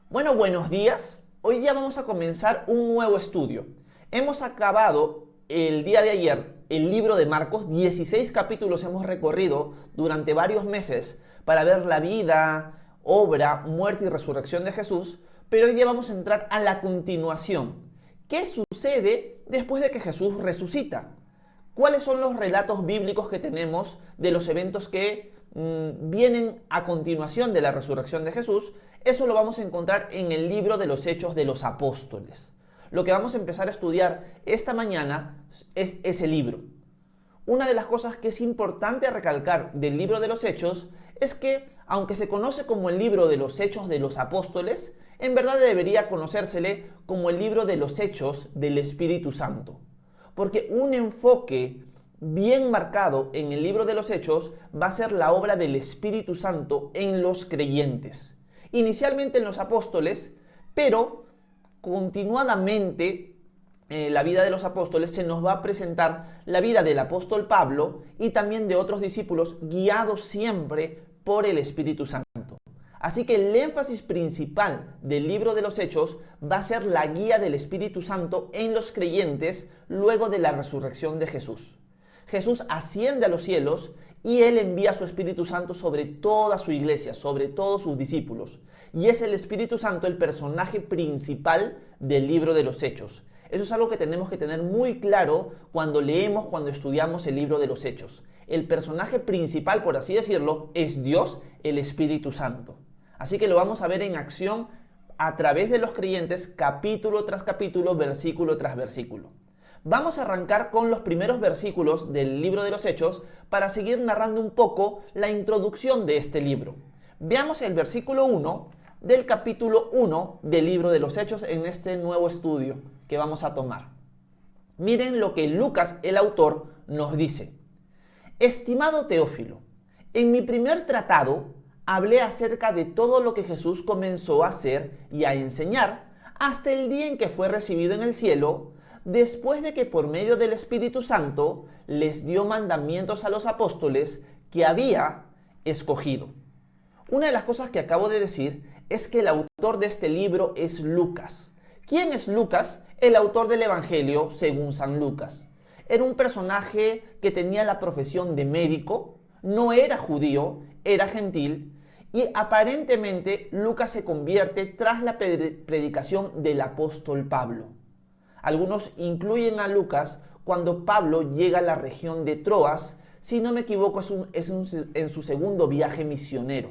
Bueno, buenos días. Hoy ya vamos a comenzar un nuevo estudio. Hemos acabado el día de ayer el libro de Marcos. 16 capítulos hemos recorrido durante varios meses para ver la vida, obra, muerte y resurrección de Jesús. Pero hoy día vamos a entrar a la continuación. ¿Qué sucede después de que Jesús resucita? ¿Cuáles son los relatos bíblicos que tenemos de los eventos que vienen a continuación de la resurrección de Jesús? Eso lo vamos a encontrar en el libro de los Hechos de los Apóstoles. Lo que vamos a empezar a estudiar esta mañana es ese libro. Una de las cosas que es importante recalcar del libro de los Hechos es que, aunque se conoce como el libro de los Hechos de los Apóstoles, en verdad debería conocérsele como el libro de los Hechos del Espíritu Santo. Porque un enfoque bien marcado en el libro de los Hechos va a ser la obra del Espíritu Santo en los creyentes. Inicialmente en los apóstoles, pero continuadamente la vida de los apóstoles se nos va a presentar la vida del apóstol Pablo y también de otros discípulos guiados siempre por el Espíritu Santo. Así que el énfasis principal del libro de los Hechos va a ser la guía del Espíritu Santo en los creyentes luego de la resurrección de Jesús. Jesús asciende a los cielos y Él envía su Espíritu Santo sobre toda su iglesia, sobre todos sus discípulos. Y es el Espíritu Santo el personaje principal del libro de los Hechos. Eso es algo que tenemos que tener muy claro cuando leemos, cuando estudiamos el libro de los Hechos. El personaje principal, por así decirlo, es Dios, el Espíritu Santo. Así que lo vamos a ver en acción a través de los creyentes, capítulo tras capítulo, versículo tras versículo. Vamos a arrancar con los primeros versículos del libro de los Hechos para seguir narrando un poco la introducción de este libro. Veamos el versículo 1 del capítulo 1 del libro de los Hechos en este nuevo estudio que vamos a tomar. Miren lo que Lucas, el autor, nos dice. Estimado Teófilo, en mi primer tratado hablé acerca de todo lo que Jesús comenzó a hacer y a enseñar hasta el día en que fue recibido en el cielo, después de que por medio del Espíritu Santo les dio mandamientos a los apóstoles que había escogido. Una de las cosas que acabo de decir es que el autor de este libro es Lucas. ¿Quién es Lucas? El autor del Evangelio según San Lucas. Era un personaje que tenía la profesión de médico, no era judío, era gentil, y aparentemente Lucas se convierte tras la predicación del apóstol Pablo. Algunos incluyen a Lucas cuando Pablo llega a la región de Troas, si no me equivoco es en su segundo viaje misionero.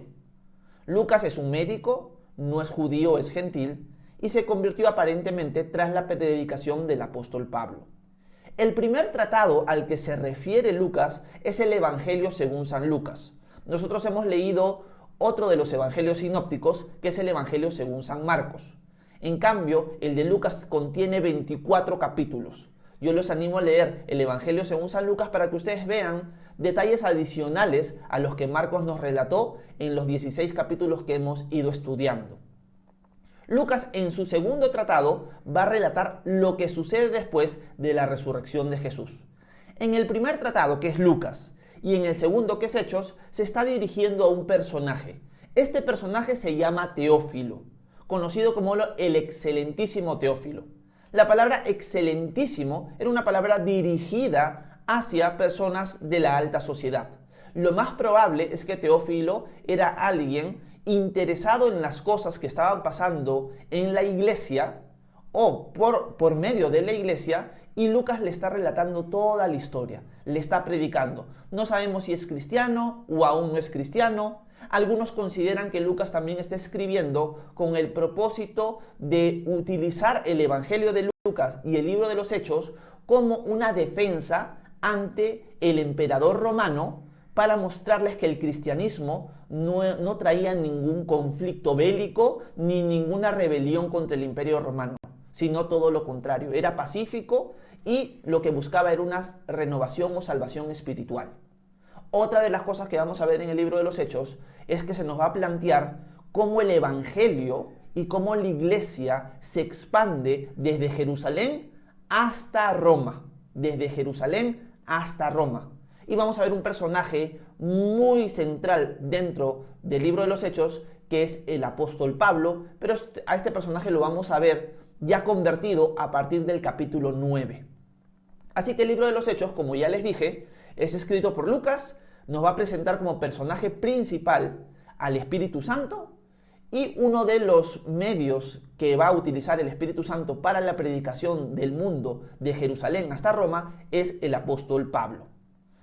Lucas es un médico, no es judío, es gentil, y se convirtió aparentemente tras la predicación del apóstol Pablo. El primer tratado al que se refiere Lucas es el Evangelio según San Lucas. Nosotros hemos leído otro de los evangelios sinópticos, que es el Evangelio según San Marcos. En cambio, el de Lucas contiene 24 capítulos. Yo los animo a leer el Evangelio según San Lucas para que ustedes vean detalles adicionales a los que Marcos nos relató en los 16 capítulos que hemos ido estudiando. Lucas, en su segundo tratado, va a relatar lo que sucede después de la resurrección de Jesús. En el primer tratado, que es Lucas, y en el segundo, que es Hechos, se está dirigiendo a un personaje. Este personaje se llama Teófilo, conocido como el excelentísimo Teófilo. La palabra excelentísimo era una palabra dirigida hacia personas de la alta sociedad. Lo más probable es que Teófilo era alguien interesado en las cosas que estaban pasando en la iglesia o por medio de la iglesia, y Lucas le está relatando toda la historia, le está predicando. No sabemos si es cristiano o aún no es cristiano. Algunos consideran que Lucas también está escribiendo con el propósito de utilizar el Evangelio de Lucas y el libro de los Hechos como una defensa ante el emperador romano, para mostrarles que el cristianismo no traía ningún conflicto bélico ni ninguna rebelión contra el imperio romano, sino todo lo contrario, era pacífico y lo que buscaba era una renovación o salvación espiritual. Otra de las cosas que vamos a ver en el libro de los Hechos es que se nos va a plantear cómo el Evangelio y cómo la iglesia se expande desde Jerusalén hasta Roma. Desde Jerusalén hasta Roma. Y vamos a ver un personaje muy central dentro del libro de los Hechos, que es el apóstol Pablo, pero a este personaje lo vamos a ver ya convertido a partir del capítulo 9. Así que el libro de los Hechos, como ya les dije, es escrito por Lucas, nos va a presentar como personaje principal al Espíritu Santo, y uno de los medios que va a utilizar el Espíritu Santo para la predicación del mundo de Jerusalén hasta Roma es el apóstol Pablo.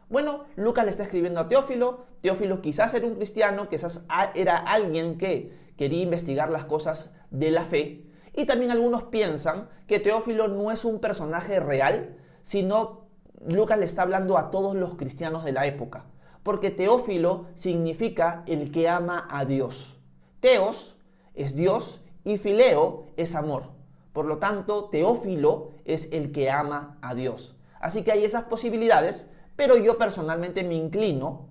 Bueno, Lucas le está escribiendo a Teófilo. Teófilo quizás era un cristiano, quizás era alguien que quería investigar las cosas de la fe. Y también algunos piensan que Teófilo no es un personaje real, sino Lucas le está hablando a todos los cristianos de la época. Porque Teófilo significa el que ama a Dios. Teos es Dios y fileo es amor. Por lo tanto, Teófilo es el que ama a Dios. Así que hay esas posibilidades, pero yo personalmente me inclino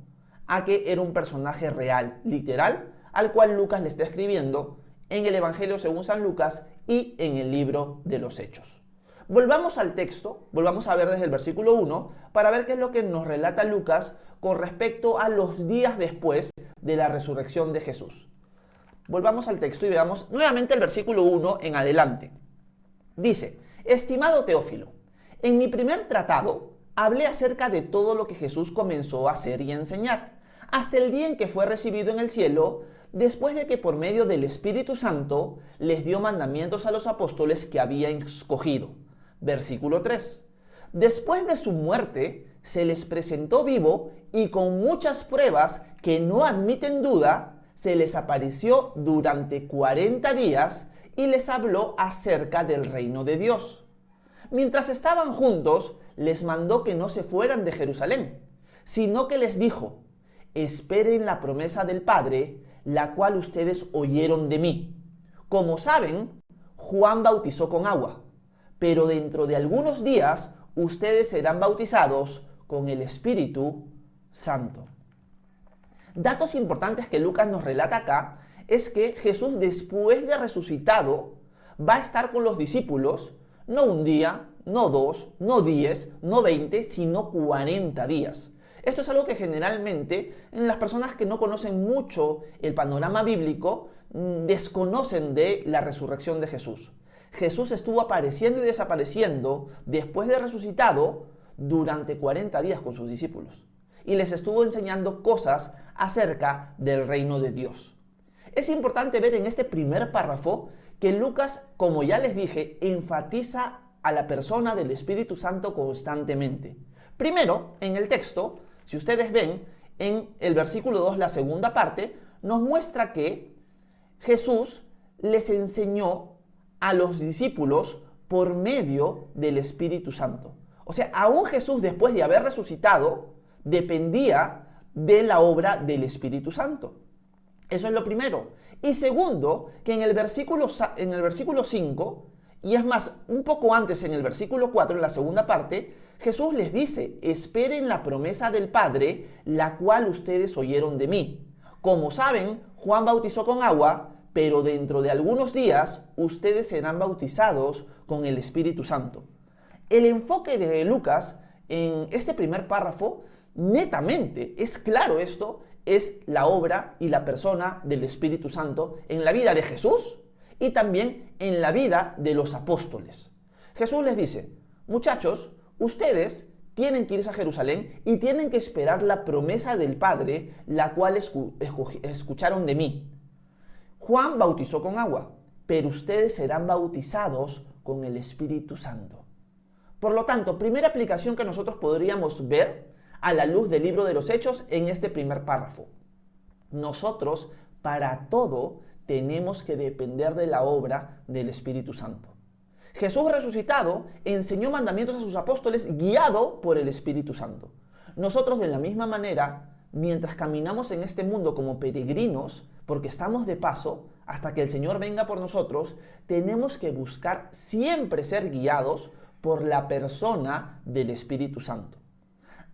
a que era un personaje real, literal, al cual Lucas le está escribiendo en el Evangelio según San Lucas y en el libro de los Hechos. Volvamos al texto, volvamos a ver desde el versículo 1 para ver qué es lo que nos relata Lucas con respecto a los días después de la resurrección de Jesús. Volvamos al texto y veamos nuevamente el versículo 1 en adelante. Dice: estimado Teófilo, en mi primer tratado hablé acerca de todo lo que Jesús comenzó a hacer y a enseñar, hasta el día en que fue recibido en el cielo, después de que por medio del Espíritu Santo les dio mandamientos a los apóstoles que había escogido. Versículo 3. Después de su muerte, se les presentó vivo y con muchas pruebas que no admiten duda, se les apareció durante 40 días y les habló acerca del reino de Dios. Mientras estaban juntos, les mandó que no se fueran de Jerusalén, sino que les dijo: esperen la promesa del Padre, la cual ustedes oyeron de mí. Como saben, Juan bautizó con agua, pero dentro de algunos días ustedes serán bautizados con el Espíritu Santo. Datos importantes que Lucas nos relata acá es que Jesús, después de resucitado, va a estar con los discípulos no un día, no 2, no 10, no 20, sino 40 días. Esto es algo que generalmente las personas que no conocen mucho el panorama bíblico desconocen de la resurrección de Jesús. Jesús estuvo apareciendo y desapareciendo después de resucitado durante 40 días con sus discípulos y les estuvo enseñando cosas acerca del reino de Dios. Es importante ver en este primer párrafo que Lucas, como ya les dije, enfatiza a la persona del Espíritu Santo constantemente. Primero, en el texto, si ustedes ven, en el versículo 2, la segunda parte, nos muestra que Jesús les enseñó a los discípulos por medio del Espíritu Santo. O sea, aún Jesús, después de haber resucitado, dependía de la obra del Espíritu Santo. Eso es lo primero. Y segundo, que en el versículo 5, y es más, un poco antes en el versículo 4, en la segunda parte, Jesús les dice: esperen la promesa del Padre, la cual ustedes oyeron de mí. Como saben, Juan bautizó con agua, pero dentro de algunos días ustedes serán bautizados con el Espíritu Santo. El enfoque de Lucas en este primer párrafo, netamente, es claro esto, es la obra y la persona del Espíritu Santo en la vida de Jesús y también en la vida de los apóstoles. Jesús les dice: muchachos, ustedes tienen que irse a Jerusalén y tienen que esperar la promesa del Padre, la cual escucharon de mí. Juan bautizó con agua, pero ustedes serán bautizados con el Espíritu Santo. Por lo tanto, primera aplicación que nosotros podríamos ver a la luz del libro de los Hechos en este primer párrafo. Nosotros, para todo, tenemos que depender de la obra del Espíritu Santo. Jesús resucitado enseñó mandamientos a sus apóstoles guiado por el Espíritu Santo. Nosotros, de la misma manera, mientras caminamos en este mundo como peregrinos, porque estamos de paso hasta que el Señor venga por nosotros, tenemos que buscar siempre ser guiados por la persona del Espíritu Santo.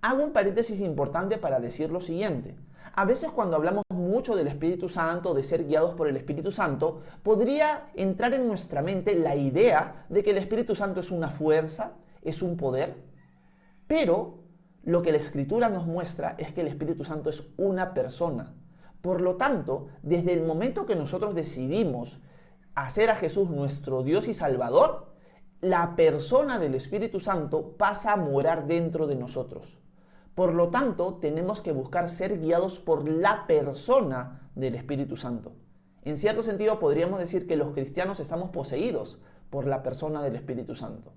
Hago un paréntesis importante para decir lo siguiente. A veces cuando hablamos mucho del Espíritu Santo, de ser guiados por el Espíritu Santo, podría entrar en nuestra mente la idea de que el Espíritu Santo es una fuerza, es un poder, pero lo que la Escritura nos muestra es que el Espíritu Santo es una persona. Por lo tanto, desde el momento que nosotros decidimos hacer a Jesús nuestro Dios y Salvador, la persona del Espíritu Santo pasa a morar dentro de nosotros. Por lo tanto, tenemos que buscar ser guiados por la persona del Espíritu Santo. En cierto sentido, podríamos decir que los cristianos estamos poseídos por la persona del Espíritu Santo.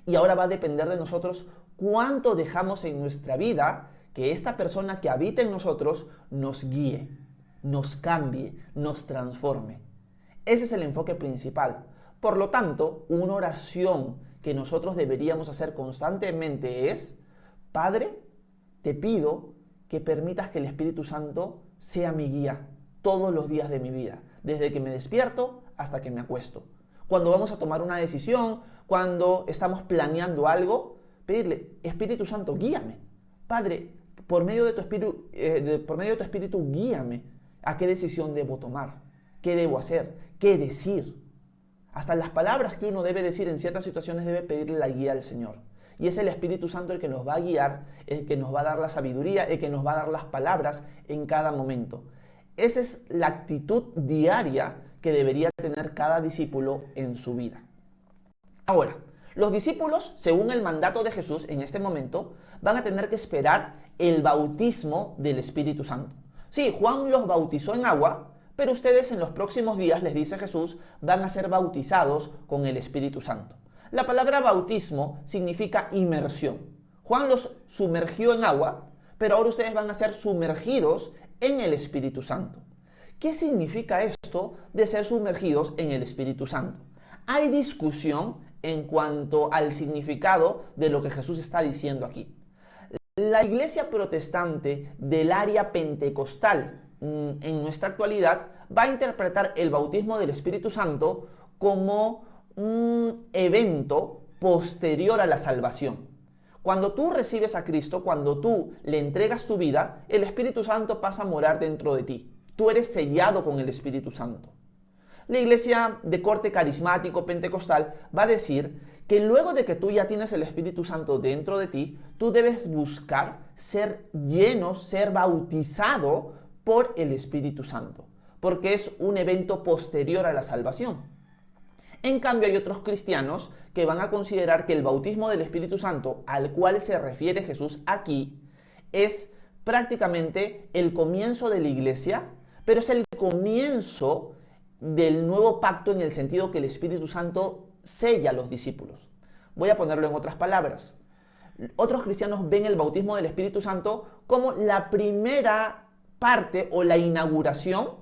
Y ahora va a depender de nosotros cuánto dejamos en nuestra vida que esta persona que habita en nosotros nos guíe, nos cambie, nos transforme. Ese es el enfoque principal. Por lo tanto, una oración que nosotros deberíamos hacer constantemente es: Padre, te pido que permitas que el Espíritu Santo sea mi guía todos los días de mi vida, desde que me despierto hasta que me acuesto. Cuando vamos a tomar una decisión, cuando estamos planeando algo, pedirle: Espíritu Santo, guíame. Padre, por medio de tu Espíritu, guíame a qué decisión debo tomar, qué debo hacer, qué decir. Hasta las palabras que uno debe decir en ciertas situaciones debe pedirle la guía al Señor. Y es el Espíritu Santo el que nos va a guiar, el que nos va a dar la sabiduría, el que nos va a dar las palabras en cada momento. Esa es la actitud diaria que debería tener cada discípulo en su vida. Ahora, los discípulos, según el mandato de Jesús en este momento, van a tener que esperar el bautismo del Espíritu Santo. Sí, Juan los bautizó en agua, pero ustedes en los próximos días, les dice Jesús, van a ser bautizados con el Espíritu Santo. La palabra bautismo significa inmersión. Juan los sumergió en agua, pero ahora ustedes van a ser sumergidos en el Espíritu Santo. ¿Qué significa esto de ser sumergidos en el Espíritu Santo? Hay discusión en cuanto al significado de lo que Jesús está diciendo aquí. La iglesia protestante del área pentecostal en nuestra actualidad va a interpretar el bautismo del Espíritu Santo como un evento posterior a la salvación. Cuando tú recibes a Cristo, cuando tú le entregas tu vida, el Espíritu Santo pasa a morar dentro de ti. Tú eres sellado con el Espíritu Santo. La iglesia de corte carismático pentecostal va a decir que luego de que tú ya tienes el Espíritu Santo dentro de ti, tú debes buscar ser lleno, ser bautizado por el Espíritu Santo, porque es un evento posterior a la salvación. En cambio, hay otros cristianos que van a considerar que el bautismo del Espíritu Santo, al cual se refiere Jesús aquí, es prácticamente el comienzo de la iglesia, pero es el comienzo del nuevo pacto en el sentido que el Espíritu Santo sella a los discípulos. Voy a ponerlo en otras palabras. Otros cristianos ven el bautismo del Espíritu Santo como la primera parte o la inauguración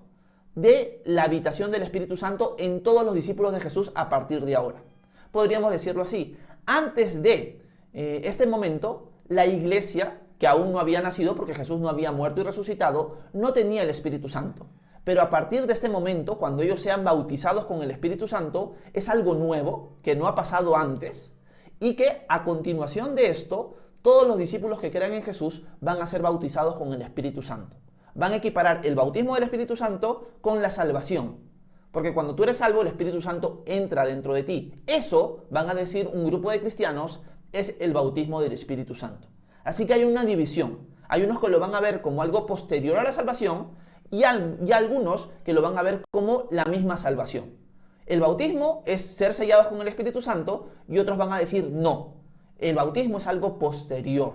de la habitación del Espíritu Santo en todos los discípulos de Jesús a partir de ahora. Podríamos decirlo así: antes de este momento, la iglesia, que aún no había nacido porque Jesús no había muerto y resucitado, no tenía el Espíritu Santo. Pero a partir de este momento, cuando ellos sean bautizados con el Espíritu Santo, es algo nuevo que no ha pasado antes y que a continuación de esto, todos los discípulos que crean en Jesús van a ser bautizados con el Espíritu Santo. Van a equiparar el bautismo del Espíritu Santo con la salvación. Porque cuando tú eres salvo, el Espíritu Santo entra dentro de ti. Eso, van a decir un grupo de cristianos, es el bautismo del Espíritu Santo. Así que hay una división. Hay unos que lo van a ver como algo posterior a la salvación y algunos que lo van a ver como la misma salvación. El bautismo es ser sellados con el Espíritu Santo y otros van a decir no. El bautismo es algo posterior.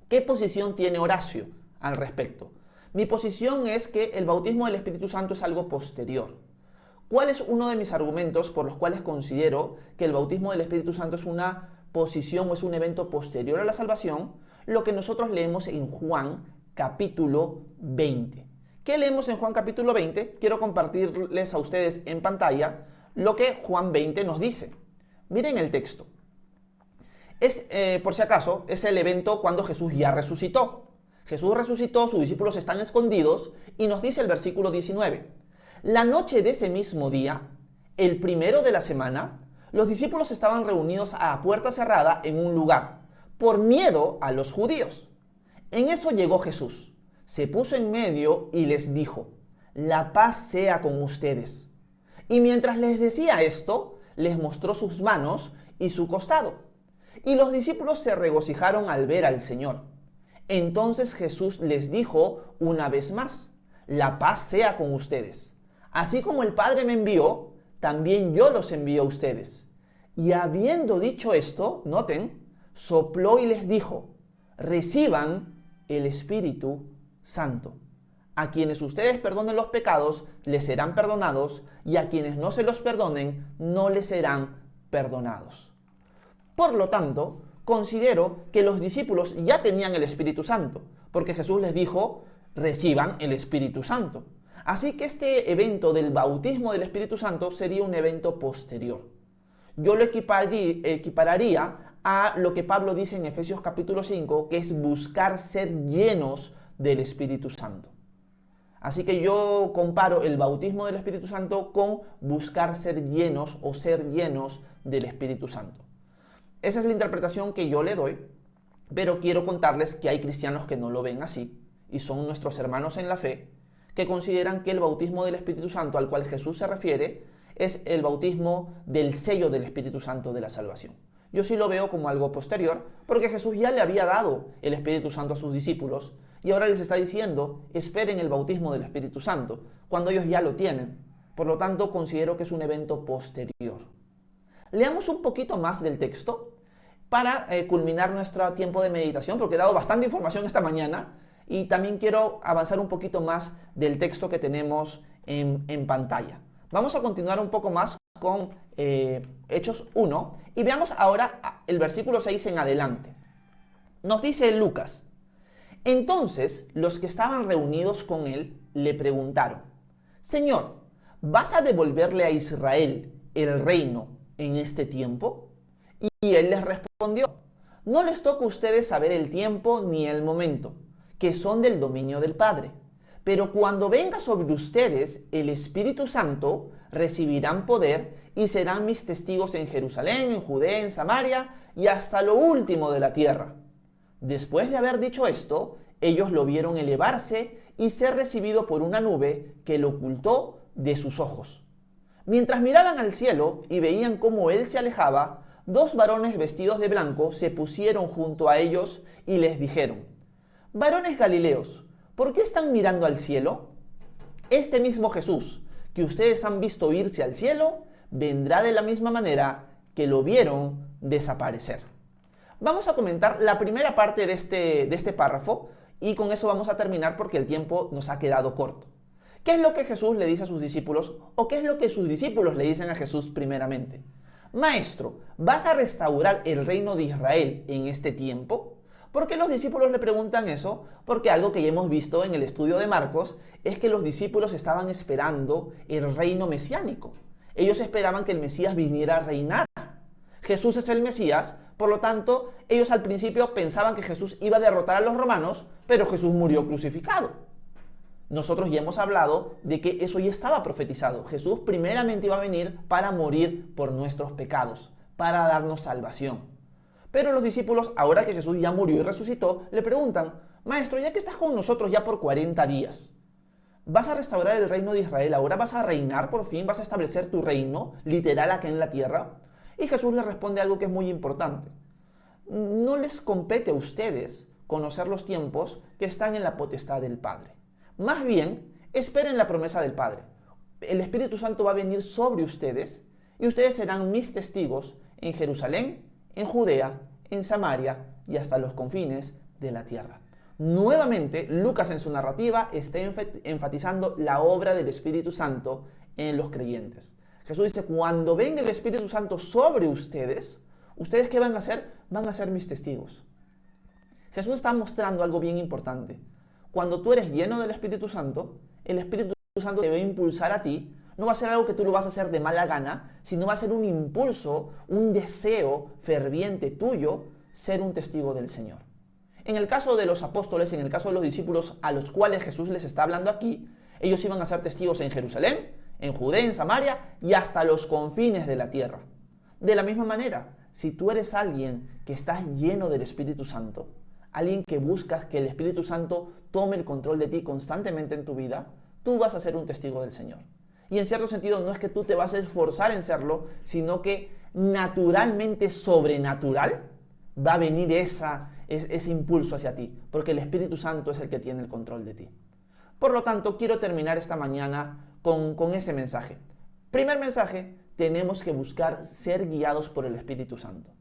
¿Qué posición tiene Horacio al respecto? Mi posición es que el bautismo del Espíritu Santo es algo posterior. ¿Cuál es uno de mis argumentos por los cuales considero que el bautismo del Espíritu Santo es una posición o es un evento posterior a la salvación? Lo que nosotros leemos en Juan capítulo 20. ¿Qué leemos en Juan capítulo 20? Quiero compartirles a ustedes en pantalla lo que Juan 20 nos dice. Miren el texto. Por si acaso, es el evento cuando Jesús ya resucitó. Jesús resucitó, sus discípulos están escondidos y nos dice el versículo 19. La noche de ese mismo día, el primero de la semana, los discípulos estaban reunidos a puerta cerrada en un lugar, por miedo a los judíos. En eso llegó Jesús, se puso en medio y les dijo: la paz sea con ustedes. Y mientras les decía esto, les mostró sus manos y su costado. Y los discípulos se regocijaron al ver al Señor. Entonces Jesús les dijo una vez más: la paz sea con ustedes. Así como el Padre me envió, también yo los envío a ustedes. Y habiendo dicho esto, noten, sopló y les dijo: reciban el Espíritu Santo. A quienes ustedes perdonen los pecados, les serán perdonados, y a quienes no se los perdonen, no les serán perdonados. Por lo tanto, considero que los discípulos ya tenían el Espíritu Santo, porque Jesús les dijo: reciban el Espíritu Santo. Así que este evento del bautismo del Espíritu Santo sería un evento posterior. Yo lo equipararía a lo que Pablo dice en Efesios capítulo 5, que es buscar ser llenos del Espíritu Santo. Así que yo comparo el bautismo del Espíritu Santo con buscar ser llenos o ser llenos del Espíritu Santo. Esa es la interpretación que yo le doy, pero quiero contarles que hay cristianos que no lo ven así, y son nuestros hermanos en la fe, que consideran que el bautismo del Espíritu Santo al cual Jesús se refiere es el bautismo del sello del Espíritu Santo de la salvación. Yo sí lo veo como algo posterior, porque Jesús ya le había dado el Espíritu Santo a sus discípulos, y ahora les está diciendo: esperen el bautismo del Espíritu Santo, cuando ellos ya lo tienen. Por lo tanto, considero que es un evento posterior. Leamos un poquito más del texto para culminar nuestro tiempo de meditación, porque he dado bastante información esta mañana, y también quiero avanzar un poquito más del texto que tenemos en pantalla. Vamos a continuar un poco más con Hechos 1, y veamos ahora el versículo 6 en adelante. Nos dice Lucas: entonces los que estaban reunidos con él le preguntaron: Señor, ¿vas a devolverle a Israel el reino en este tiempo? Y él les respondió: no les toca a ustedes saber el tiempo ni el momento, que son del dominio del Padre. Pero cuando venga sobre ustedes el Espíritu Santo, recibirán poder y serán mis testigos en Jerusalén, en Judea, en Samaria y hasta lo último de la tierra. Después de haber dicho esto, ellos lo vieron elevarse y ser recibido por una nube que lo ocultó de sus ojos. Mientras miraban al cielo y veían cómo él se alejaba, dos varones vestidos de blanco se pusieron junto a ellos y les dijeron: varones Galileos, ¿por qué están mirando al cielo? Este mismo Jesús, que ustedes han visto irse al cielo, vendrá de la misma manera que lo vieron desaparecer. Vamos a comentar la primera parte de este párrafo, y con eso vamos a terminar porque el tiempo nos ha quedado corto. ¿Qué es lo que Jesús le dice a sus discípulos, o qué es lo que sus discípulos le dicen a Jesús primeramente? Maestro, ¿vas a restaurar el reino de Israel en este tiempo? ¿Por qué los discípulos le preguntan eso? Porque algo que ya hemos visto en el estudio de Marcos es que los discípulos estaban esperando el reino mesiánico. Ellos esperaban que el Mesías viniera a reinar. Jesús es el Mesías, por lo tanto, ellos al principio pensaban que Jesús iba a derrotar a los romanos, pero Jesús murió crucificado. Nosotros ya hemos hablado de que eso ya estaba profetizado. Jesús primeramente iba a venir para morir por nuestros pecados, para darnos salvación. Pero los discípulos, ahora que Jesús ya murió y resucitó, le preguntan: Maestro, ya que estás con nosotros ya por 40 días, ¿vas a restaurar el reino de Israel? ¿Ahora vas a reinar por fin? ¿Vas a establecer tu reino literal acá en la tierra? Y Jesús les responde algo que es muy importante. No les compete a ustedes conocer los tiempos que están en la potestad del Padre. Más bien, esperen la promesa del Padre. El Espíritu Santo va a venir sobre ustedes y ustedes serán mis testigos en Jerusalén, en Judea, en Samaria y hasta los confines de la tierra. Nuevamente, Lucas en su narrativa está enfatizando la obra del Espíritu Santo en los creyentes. Jesús dice: cuando venga el Espíritu Santo sobre ustedes, ¿ustedes qué van a hacer? Van a ser mis testigos. Jesús está mostrando algo bien importante. Cuando tú eres lleno del Espíritu Santo, el Espíritu Santo te va a impulsar a ti. No va a ser algo que tú lo vas a hacer de mala gana, sino va a ser un impulso, un deseo ferviente tuyo, ser un testigo del Señor. En el caso de los apóstoles, en el caso de los discípulos a los cuales Jesús les está hablando aquí, ellos iban a ser testigos en Jerusalén, en Judea, en Samaria y hasta los confines de la tierra. De la misma manera, si tú eres alguien que estás lleno del Espíritu Santo, alguien que buscas que el Espíritu Santo tome el control de ti constantemente en tu vida, tú vas a ser un testigo del Señor. Y en cierto sentido no es que tú te vas a esforzar en serlo, sino que naturalmente, sobrenatural, va a venir ese impulso hacia ti, porque el Espíritu Santo es el que tiene el control de ti. Por lo tanto, quiero terminar esta mañana con ese mensaje. Primer mensaje, tenemos que buscar ser guiados por el Espíritu Santo.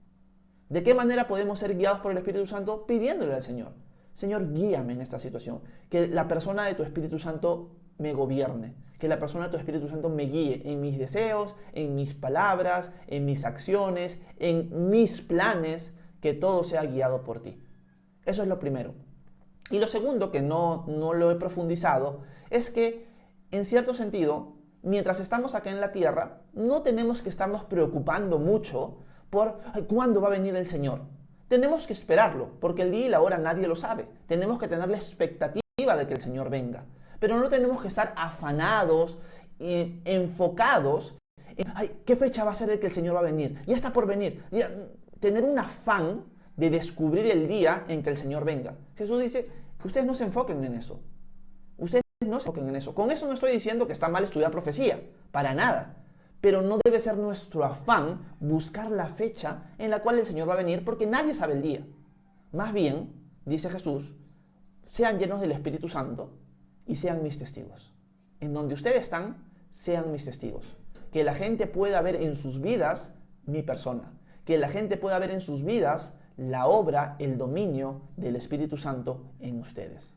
¿De qué manera podemos ser guiados por el Espíritu Santo? Pidiéndole al Señor: Señor, guíame en esta situación. Que la persona de tu Espíritu Santo me gobierne. Que la persona de tu Espíritu Santo me guíe en mis deseos, en mis palabras, en mis acciones, en mis planes. Que todo sea guiado por ti. Eso es lo primero. Y lo segundo, que no lo he profundizado, es que, en cierto sentido, mientras estamos acá en la tierra, no tenemos que estarnos preocupando mucho por cuándo va a venir el Señor. Tenemos que esperarlo, porque el día y la hora nadie lo sabe. Tenemos que tener la expectativa de que el Señor venga. Pero no tenemos que estar afanados, enfocados en ¿qué fecha va a ser el que el Señor va a venir? Ya está por venir. Tener un afán de descubrir el día en que el Señor venga. Jesús dice: ustedes no se enfoquen en eso. Ustedes no se enfoquen en eso. Con eso no estoy diciendo que está mal estudiar profecía, para nada. Pero no debe ser nuestro afán buscar la fecha en la cual el Señor va a venir, porque nadie sabe el día. Más bien, dice Jesús, sean llenos del Espíritu Santo y sean mis testigos. En donde ustedes están, sean mis testigos. Que la gente pueda ver en sus vidas mi persona. Que la gente pueda ver en sus vidas la obra, el dominio del Espíritu Santo en ustedes.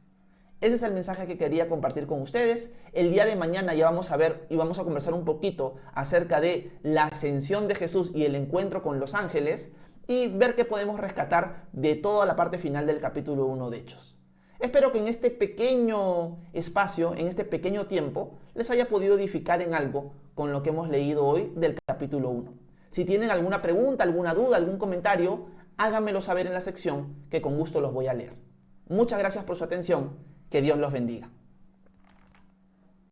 Ese es el mensaje que quería compartir con ustedes. El día de mañana ya vamos a ver y vamos a conversar un poquito acerca de la ascensión de Jesús y el encuentro con los ángeles, y ver qué podemos rescatar de toda la parte final del capítulo 1 de Hechos. Espero que en este pequeño espacio, en este pequeño tiempo, les haya podido edificar en algo con lo que hemos leído hoy del capítulo 1. Si tienen alguna pregunta, alguna duda, algún comentario, háganmelo saber en la sección, que con gusto los voy a leer. Muchas gracias por su atención. Que Dios los bendiga.